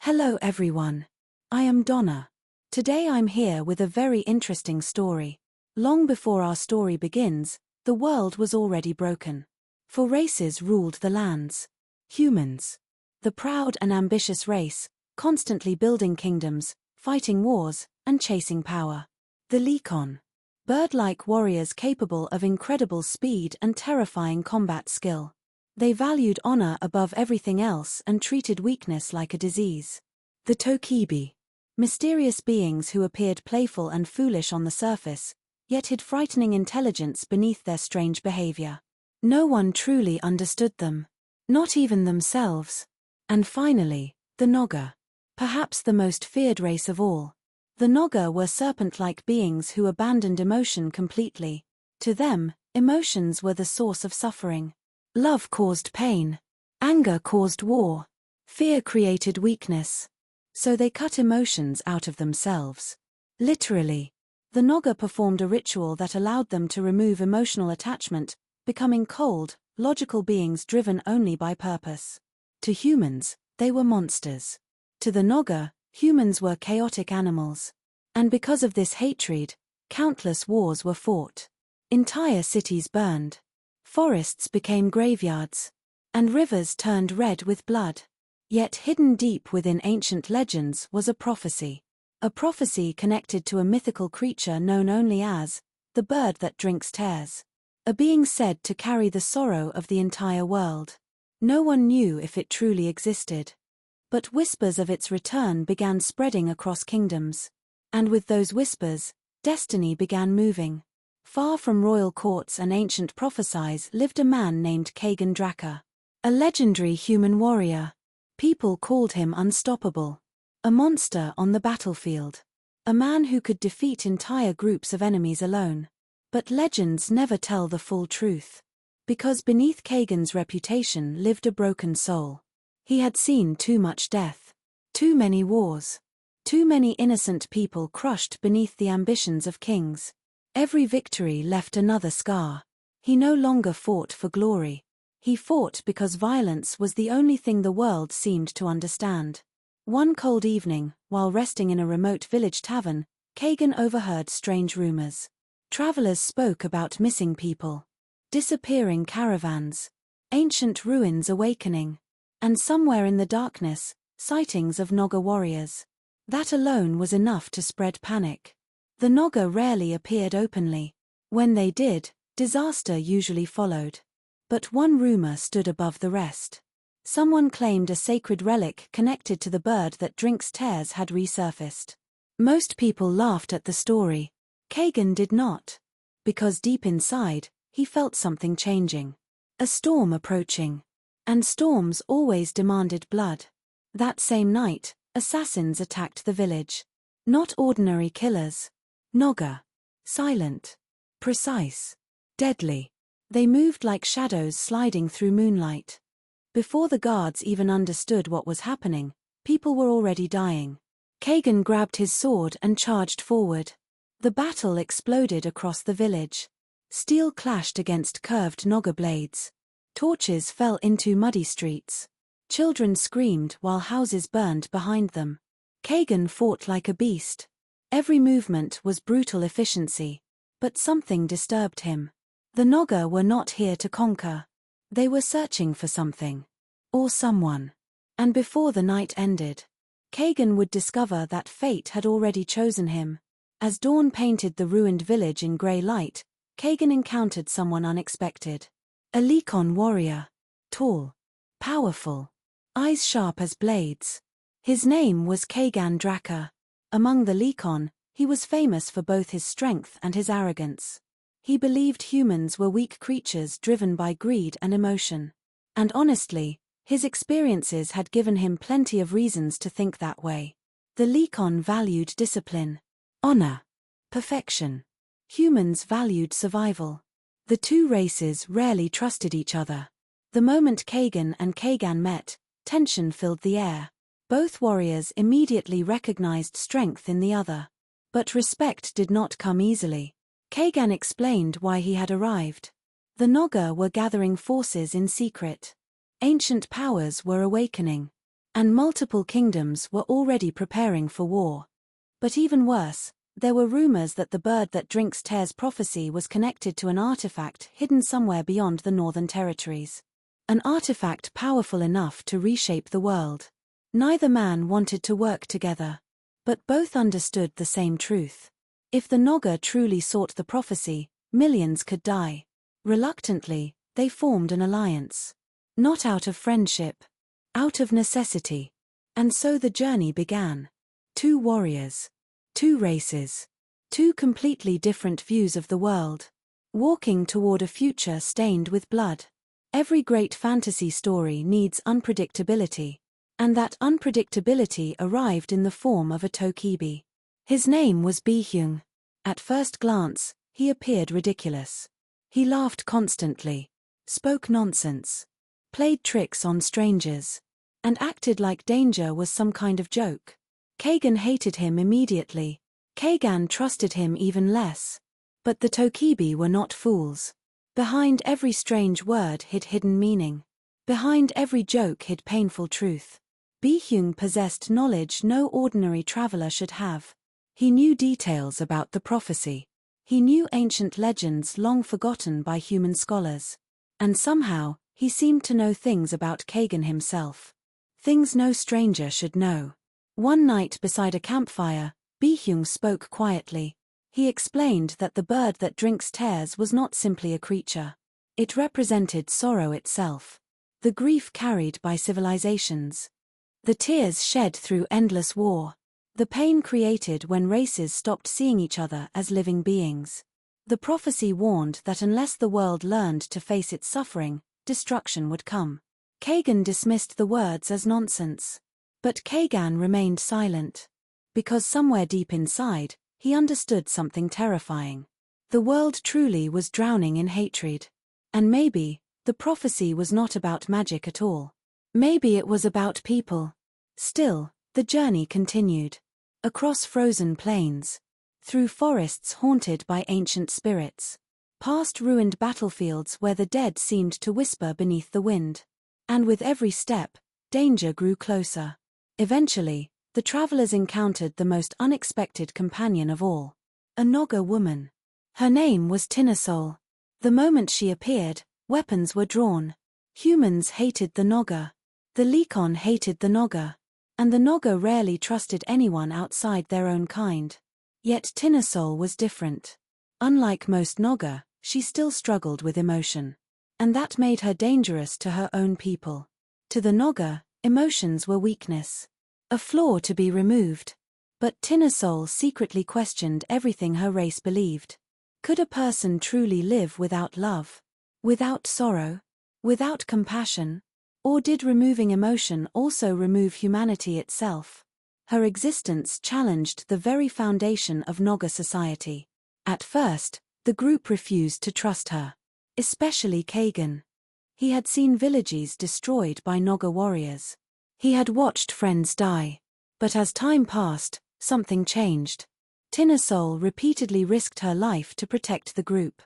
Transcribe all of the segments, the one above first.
Hello everyone. I am Donna. Today I'm here with a very interesting story. Long before our story begins, the world was already broken. Four races ruled the lands. Humans. The proud and ambitious race, constantly building kingdoms, fighting wars, and chasing power. The Keigan. Bird-like warriors capable of incredible speed and terrifying combat skill. They valued honor above everything else and treated weakness like a disease. The Tokibi. Mysterious beings who appeared playful and foolish on the surface, yet hid frightening intelligence beneath their strange behavior. No one truly understood them. Not even themselves. And finally, the Naga. Perhaps the most feared race of all. The Naga were serpent-like beings who abandoned emotion completely. To them, emotions were the source of suffering. Love caused pain. Anger caused war. Fear created weakness. So they cut emotions out of themselves. Literally. The Naga performed a ritual that allowed them to remove emotional attachment, becoming cold, logical beings driven only by purpose. To humans, they were monsters. To the Naga, humans were chaotic animals. And because of this hatred, countless wars were fought. Entire cities burned. Forests became graveyards. And rivers turned red with blood. Yet hidden deep within ancient legends was a prophecy. A prophecy connected to a mythical creature known only as the bird that drinks tears. A being said to carry the sorrow of the entire world. No one knew if it truly existed. But whispers of its return began spreading across kingdoms. And with those whispers, destiny began moving. Far from royal courts and ancient prophecies lived a man named Kagan, a legendary human warrior. People called him unstoppable. A monster on the battlefield. A man who could defeat entire groups of enemies alone. But legends never tell the full truth. Because beneath Kagan's reputation lived a broken soul. He had seen too much death. Too many wars. Too many innocent people crushed beneath the ambitions of kings. Every victory left another scar. He no longer fought for glory. He fought because violence was the only thing the world seemed to understand. One cold evening, while resting in a remote village tavern, Kagan overheard strange rumors. Travelers spoke about missing people. Disappearing caravans. Ancient ruins awakening. And somewhere in the darkness, sightings of Naga warriors. That alone was enough to spread panic. The Naga rarely appeared openly. When they did, disaster usually followed. But one rumor stood above the rest. Someone claimed a sacred relic connected to the bird that drinks tears had resurfaced. Most people laughed at the story. Kagan did not. Because deep inside, he felt something changing. A storm approaching. And storms always demanded blood. That same night, assassins attacked the village. Not ordinary killers. Naga. Silent. Precise. Deadly. They moved like shadows sliding through moonlight. Before the guards even understood what was happening, people were already dying. Kagan grabbed his sword and charged forward. The battle exploded across the village. Steel clashed against curved Naga blades. Torches fell into muddy streets. Children screamed while houses burned behind them. Kagan fought like a beast. Every movement was brutal efficiency. But something disturbed him. The Naga were not here to conquer. They were searching for something. Or someone. And before the night ended, Kagan would discover that fate had already chosen him. As dawn painted the ruined village in grey light, Kagan encountered someone unexpected. A Keigan warrior. Tall. Powerful. Eyes sharp as blades. His name was Keigan. Among the Keigan, he was famous for both his strength and his arrogance. He believed humans were weak creatures driven by greed and emotion. And honestly, his experiences had given him plenty of reasons to think that way. The Keigan valued discipline. Honor. Perfection. Humans valued survival. The two races rarely trusted each other. The moment Kagan and Keigan met, tension filled the air. Both warriors immediately recognized strength in the other. But respect did not come easily. Keigan explained why he had arrived. The Naga were gathering forces in secret. Ancient powers were awakening. and multiple kingdoms were already preparing for war. But even worse, there were rumors that the bird that drinks tears prophecy was connected to an artifact hidden somewhere beyond the northern territories. An artifact powerful enough to reshape the world. Neither man wanted to work together. But both understood the same truth. If the Naga truly sought the prophecy, millions could die. Reluctantly, they formed an alliance. Not out of friendship. Out of necessity. And so the journey began. Two warriors. Two races. Two completely different views of the world. Walking toward a future stained with blood. Every great fantasy story needs unpredictability. And that unpredictability arrived in the form of a Tokibi. His name was Bihyung. At first glance, he appeared ridiculous. He laughed constantly. Spoke nonsense. Played tricks on strangers. And acted like danger was some kind of joke. Kagan hated him immediately. Keigan trusted him even less. But the Tokibi were not fools. Behind every strange word hid hidden meaning. Behind every joke hid painful truth. Bihyung possessed knowledge no ordinary traveler should have. He knew details about the prophecy. He knew ancient legends long forgotten by human scholars. And somehow, he seemed to know things about Kagan himself. Things no stranger should know. One night beside a campfire, Bihyung spoke quietly. He explained that the bird that drinks tears was not simply a creature. It represented sorrow itself. The grief carried by civilizations. The tears shed through endless war. The pain created when races stopped seeing each other as living beings. The prophecy warned that unless the world learned to face its suffering, destruction would come. Kagan dismissed the words as nonsense. But Keigan remained silent. Because somewhere deep inside, he understood something terrifying. The world truly was drowning in hatred. And maybe, the prophecy was not about magic at all. Maybe it was about people. Still, the journey continued. Across frozen plains. Through forests haunted by ancient spirits. Past ruined battlefields where the dead seemed to whisper beneath the wind. And with every step, danger grew closer. Eventually, the travelers encountered the most unexpected companion of all. A Naga woman. Her name was Tinasoel. The moment she appeared, weapons were drawn. Humans hated the Naga. The Lekon hated the Naga. And the Naga rarely trusted anyone outside their own kind. Yet Tinasoel was different. Unlike most Naga, she still struggled with emotion. And that made her dangerous to her own people. To the Naga, emotions were weakness. A flaw to be removed. But Tinasoel secretly questioned everything her race believed. Could a person truly live without love? Without sorrow? Without compassion? Or did removing emotion also remove humanity itself? Her existence challenged the very foundation of Naga society. At first, the group refused to trust her. Especially Kagan. He had seen villages destroyed by Naga warriors. He had watched friends die. But as time passed, something changed. Tinasoel repeatedly risked her life to protect the group.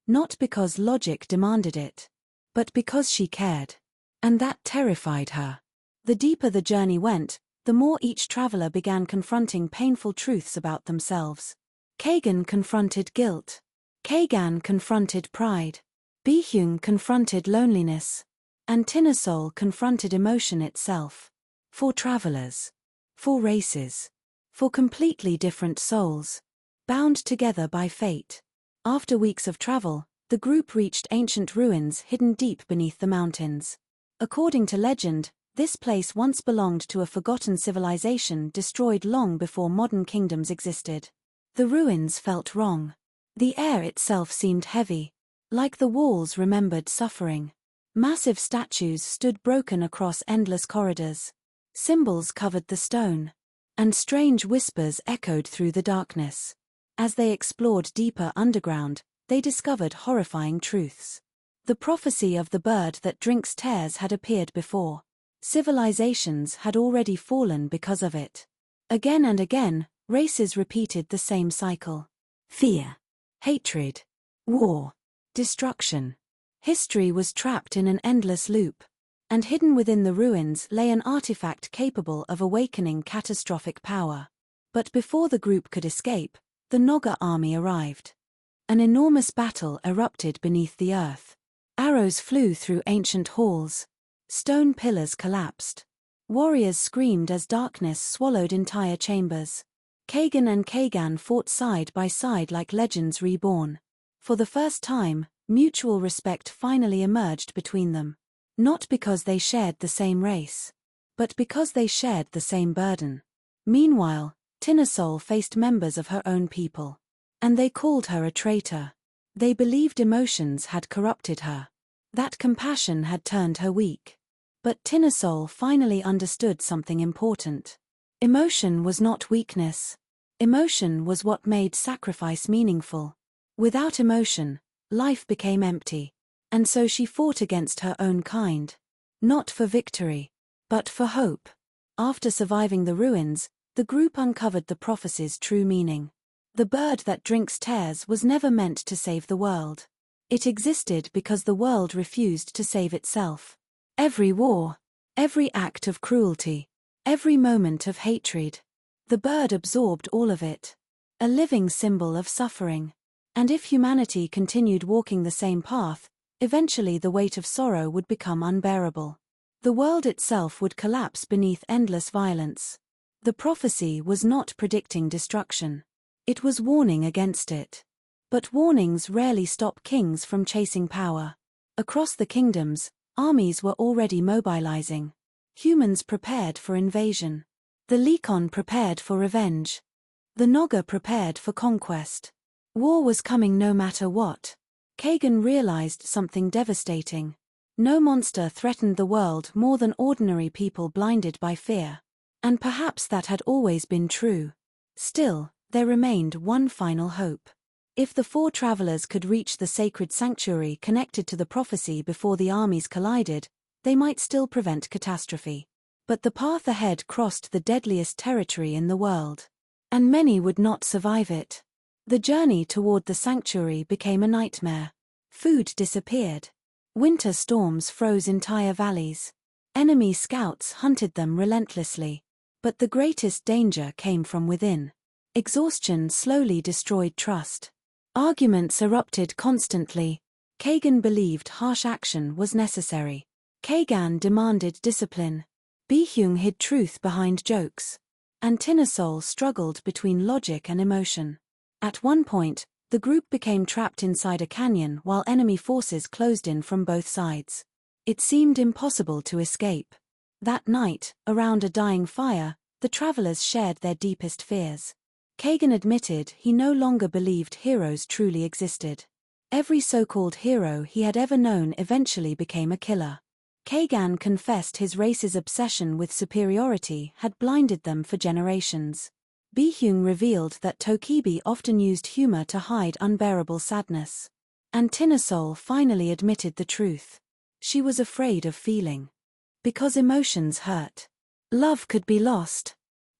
Not because logic demanded it. But because she cared. And that terrified her. The deeper the journey went, the more each traveler began confronting painful truths about themselves. Kagan confronted guilt. Keigan confronted pride. Bihyung confronted loneliness. And Tinasoel confronted emotion itself. For travelers. For races. For completely different souls. Bound together by fate. After weeks of travel, the group reached ancient ruins hidden deep beneath the mountains. According to legend, this place once belonged to a forgotten civilization destroyed long before modern kingdoms existed. The ruins felt wrong. The air itself seemed heavy. Like the walls remembered suffering. Massive statues stood broken across endless corridors. Symbols covered the stone. And strange whispers echoed through the darkness. As they explored deeper underground, they discovered horrifying truths. The prophecy of the bird that drinks tears had appeared before. Civilizations had already fallen because of it. Again and again, races repeated the same cycle. Fear. Hatred. War. Destruction. History was trapped in an endless loop. And hidden within the ruins lay an artifact capable of awakening catastrophic power. But before the group could escape, the Naga army arrived. An enormous battle erupted beneath the earth. Arrows flew through ancient halls. Stone pillars collapsed. Warriors screamed as darkness swallowed entire chambers. Kagan and Keigan fought side by side like legends reborn. For the first time, mutual respect finally emerged between them. Not because they shared the same race, but because they shared the same burden. Meanwhile, Tinasoel faced members of her own people. And they called her a traitor. They believed emotions had corrupted her. That compassion had turned her weak. But Tinasoel finally understood something important. Emotion was not weakness. Emotion was what made sacrifice meaningful. Without emotion, life became empty. And so she fought against her own kind. Not for victory, but for hope. After surviving the ruins, the group uncovered the prophecy's true meaning. The bird that drinks tears was never meant to save the world. It existed because the world refused to save itself. Every war, every act of cruelty, every moment of hatred. The bird absorbed all of it. A living symbol of suffering. And if humanity continued walking the same path, eventually the weight of sorrow would become unbearable. The world itself would collapse beneath endless violence. The prophecy was not predicting destruction. It was warning against it. But warnings rarely stop kings from chasing power. Across the kingdoms, armies were already mobilizing. Humans prepared for invasion. The Keigan prepared for revenge. The Naga prepared for conquest. War was coming no matter what. Kagan realized something devastating. No monster threatened the world more than ordinary people blinded by fear. And perhaps that had always been true. Still, there remained one final hope. If the four travelers could reach the sacred sanctuary connected to the prophecy before the armies collided, they might still prevent catastrophe. But the path ahead crossed the deadliest territory in the world. And many would not survive it. The journey toward the sanctuary became a nightmare. Food disappeared. Winter storms froze entire valleys. Enemy scouts hunted them relentlessly. But the greatest danger came from within. Exhaustion slowly destroyed trust. Arguments erupted constantly. Kagan believed harsh action was necessary. Kagan demanded discipline. Bihyung hid truth behind jokes. And Tinasoel struggled between logic and emotion. At one point, the group became trapped inside a canyon while enemy forces closed in from both sides. It seemed impossible to escape. That night, around a dying fire, the travelers shared their deepest fears. Kagan admitted he no longer believed heroes truly existed. Every so-called hero he had ever known eventually became a killer. Kagan confessed his race's obsession with superiority had blinded them for generations. Bihyung revealed that Tokibi often used humor to hide unbearable sadness. And Tinasoel finally admitted the truth. She was afraid of feeling. Because emotions hurt. Love could be lost.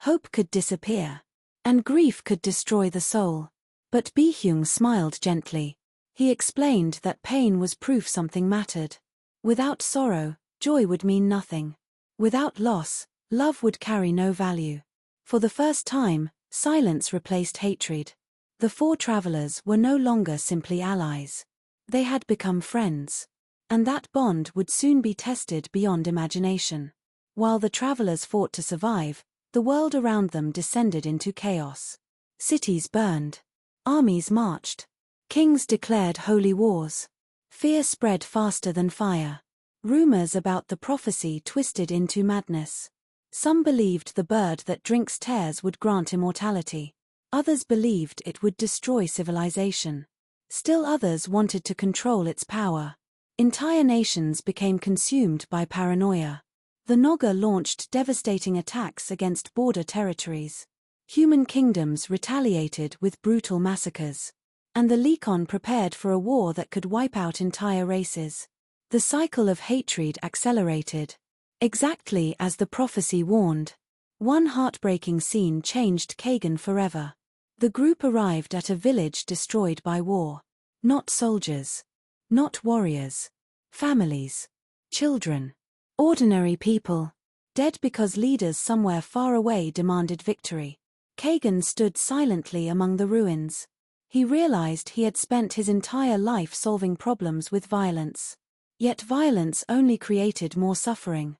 Hope could disappear. And grief could destroy the soul. But Bihyung smiled gently. He explained that pain was proof something mattered. Without sorrow, joy would mean nothing. Without loss, love would carry no value. For the first time, silence replaced hatred. The four travelers were no longer simply allies. They had become friends. And that bond would soon be tested beyond imagination. While the travelers fought to survive, the world around them descended into chaos. Cities burned. Armies marched. Kings declared holy wars. Fear spread faster than fire. Rumors about the prophecy twisted into madness. Some believed the bird that drinks tears would grant immortality. Others believed it would destroy civilization. Still others wanted to control its power. Entire nations became consumed by paranoia. The Naga launched devastating attacks against border territories. Human kingdoms retaliated with brutal massacres. And the Keigan prepared for a war that could wipe out entire races. The cycle of hatred accelerated. Exactly as the prophecy warned. One heartbreaking scene changed Keigan forever. The group arrived at a village destroyed by war. Not soldiers. Not warriors. Families. Children. Ordinary people. Dead because leaders somewhere far away demanded victory. Kagan stood silently among the ruins. He realized he had spent his entire life solving problems with violence. Yet violence only created more suffering.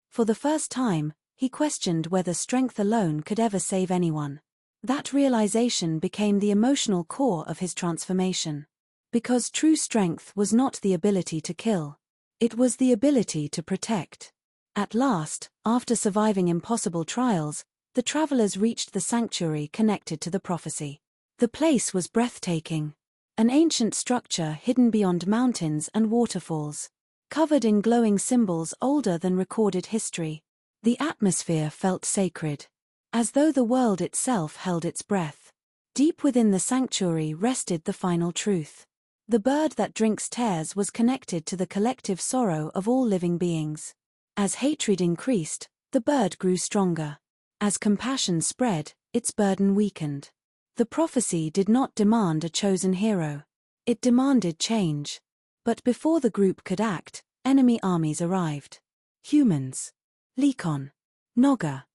For the first time, he questioned whether strength alone could ever save anyone. That realization became the emotional core of his transformation. Because true strength was not the ability to kill. It was the ability to protect. At last, after surviving impossible trials, the travelers reached the sanctuary connected to the prophecy. The place was breathtaking. An ancient structure hidden beyond mountains and waterfalls. Covered in glowing symbols older than recorded history. The atmosphere felt sacred. As though the world itself held its breath. Deep within the sanctuary rested the final truth. The bird that drinks tears was connected to the collective sorrow of all living beings. As hatred increased, the bird grew stronger. As compassion spread, its burden weakened. The prophecy did not demand a chosen hero. It demanded change. But before the group could act, enemy armies arrived. Humans. Keigan. Noga.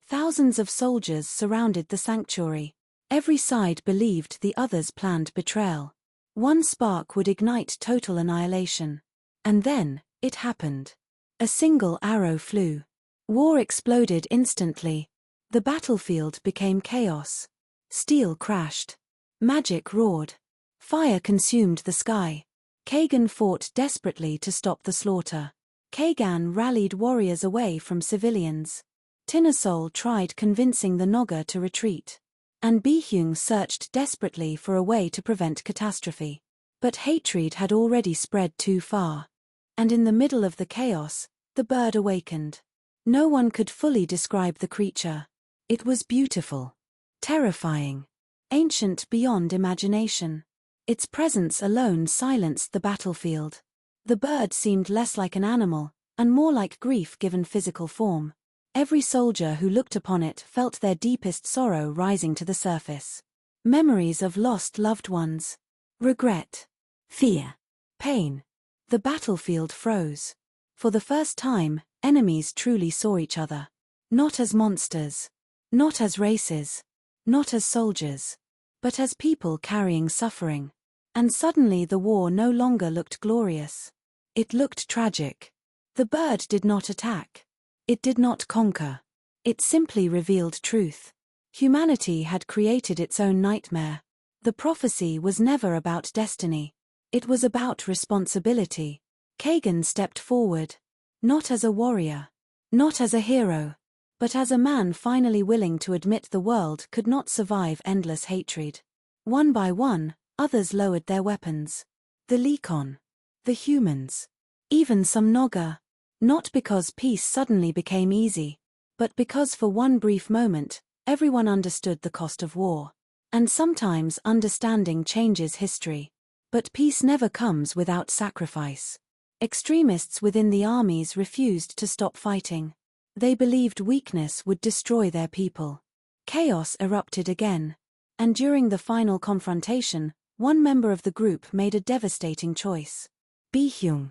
Thousands of soldiers surrounded the sanctuary. Every side believed the other's planned betrayal. One spark would ignite total annihilation. And then, it happened. A single arrow flew. War exploded instantly. The battlefield became chaos. Steel crashed. Magic roared. Fire consumed the sky. Kagan fought desperately to stop the slaughter. Kagan rallied warriors away from civilians. Tinasoel tried convincing the Noga to retreat. And Bihyung searched desperately for a way to prevent catastrophe. But hatred had already spread too far. And in the middle of the chaos, the bird awakened. No one could fully describe the creature. It was beautiful. Terrifying. Ancient beyond imagination. Its presence alone silenced the battlefield. The bird seemed less like an animal, and more like grief given physical form. Every soldier who looked upon it felt their deepest sorrow rising to the surface. Memories of lost loved ones. Regret. Fear. Pain. The battlefield froze. For the first time, enemies truly saw each other. Not as monsters. Not as races. Not as soldiers. But as people carrying suffering. And suddenly the war no longer looked glorious. It looked tragic. The bird did not attack. It did not conquer. It simply revealed truth. Humanity had created its own nightmare. The prophecy was never about destiny. It was about responsibility. Kagan stepped forward. Not as a warrior. Not as a hero. But as a man finally willing to admit the world could not survive endless hatred. One by one, others lowered their weapons. The Keigan. The humans. Even some Noga. Not because peace suddenly became easy, but because for one brief moment, everyone understood the cost of war. And sometimes understanding changes history. But peace never comes without sacrifice. Extremists within the armies refused to stop fighting. They believed weakness would destroy their people. Chaos erupted again. And during the final confrontation, one member of the group made a devastating choice. Bihyung.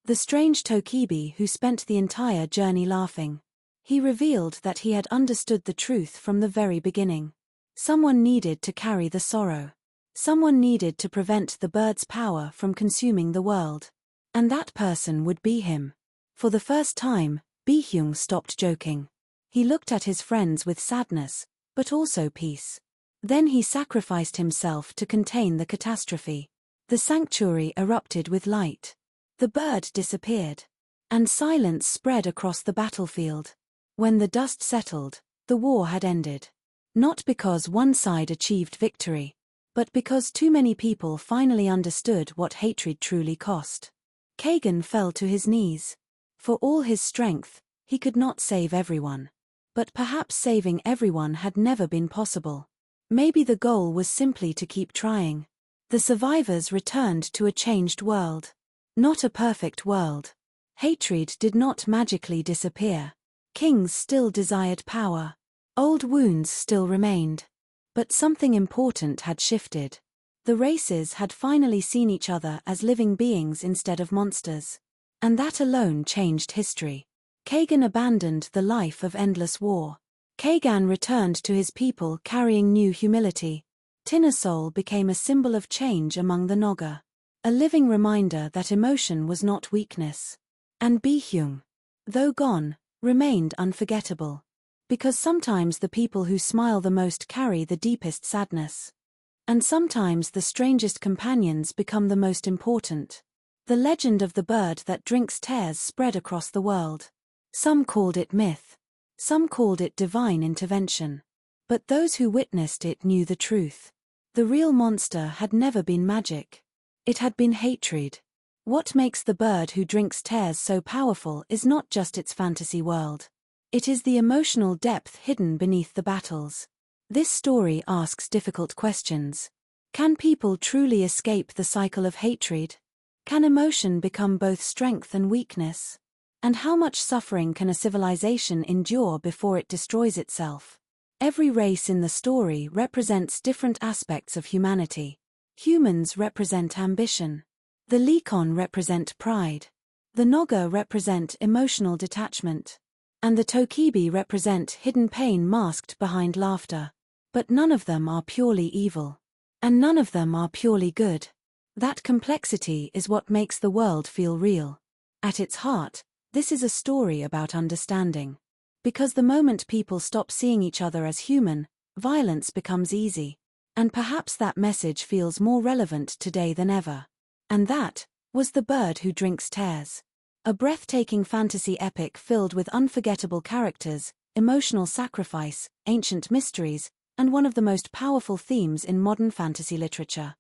The strange Tokibi who spent the entire journey laughing. He revealed that he had understood the truth from the very beginning. Someone needed to carry the sorrow. Someone needed to prevent the bird's power from consuming the world. And that person would be him. For the first time, Bihyung stopped joking. He looked at his friends with sadness, but also peace. Then he sacrificed himself to contain the catastrophe. The sanctuary erupted with light. The bird disappeared. And silence spread across the battlefield. When the dust settled, the war had ended. Not because one side achieved victory, but because too many people finally understood what hatred truly cost. Kagan fell to his knees. For all his strength, he could not save everyone. But perhaps saving everyone had never been possible. Maybe the goal was simply to keep trying. The survivors returned to a changed world. Not a perfect world. Hatred did not magically disappear. Kings still desired power. Old wounds still remained. But something important had shifted. The races had finally seen each other as living beings instead of monsters. And that alone changed history. Kagan abandoned the life of endless war. Keigan returned to his people carrying new humility. Tinasoel became a symbol of change among the Naga, a living reminder that emotion was not weakness. And Bihyung, though gone, remained unforgettable. Because sometimes the people who smile the most carry the deepest sadness. And sometimes the strangest companions become the most important. The legend of the bird that drinks tears spread across the world. Some called it myth. Some called it divine intervention. But those who witnessed it knew the truth. The real monster had never been magic. It had been hatred. What makes the bird who drinks tears so powerful is not just its fantasy world. It is the emotional depth hidden beneath the battles. This story asks difficult questions. Can people truly escape the cycle of hatred? Can emotion become both strength and weakness? And how much suffering can a civilization endure before it destroys itself? Every race in the story represents different aspects of humanity. Humans represent ambition. The Keigan represent pride. The Naga represent emotional detachment. And the Tokibi represent hidden pain masked behind laughter. But none of them are purely evil. And none of them are purely good. That complexity is what makes the world feel real. At its heart, this is a story about understanding. Because the moment people stop seeing each other as human, violence becomes easy. And perhaps that message feels more relevant today than ever. And that was The Bird Who Drinks Tears. A breathtaking fantasy epic filled with unforgettable characters, emotional sacrifice, ancient mysteries, and one of the most powerful themes in modern fantasy literature.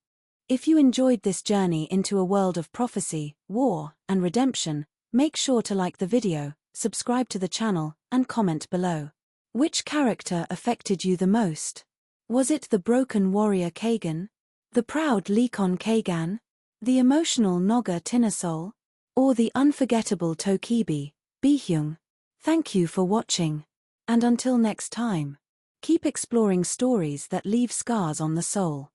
If you enjoyed this journey into a world of prophecy, war, and redemption, make sure to like the video, subscribe to the channel, and comment below. Which character affected you the most? Was it the broken warrior Kagan? The proud Keigan? The emotional Naga Tinasoel? Or the unforgettable Tokibi, Bihyung? Thank you for watching. And until next time, keep exploring stories that leave scars on the soul.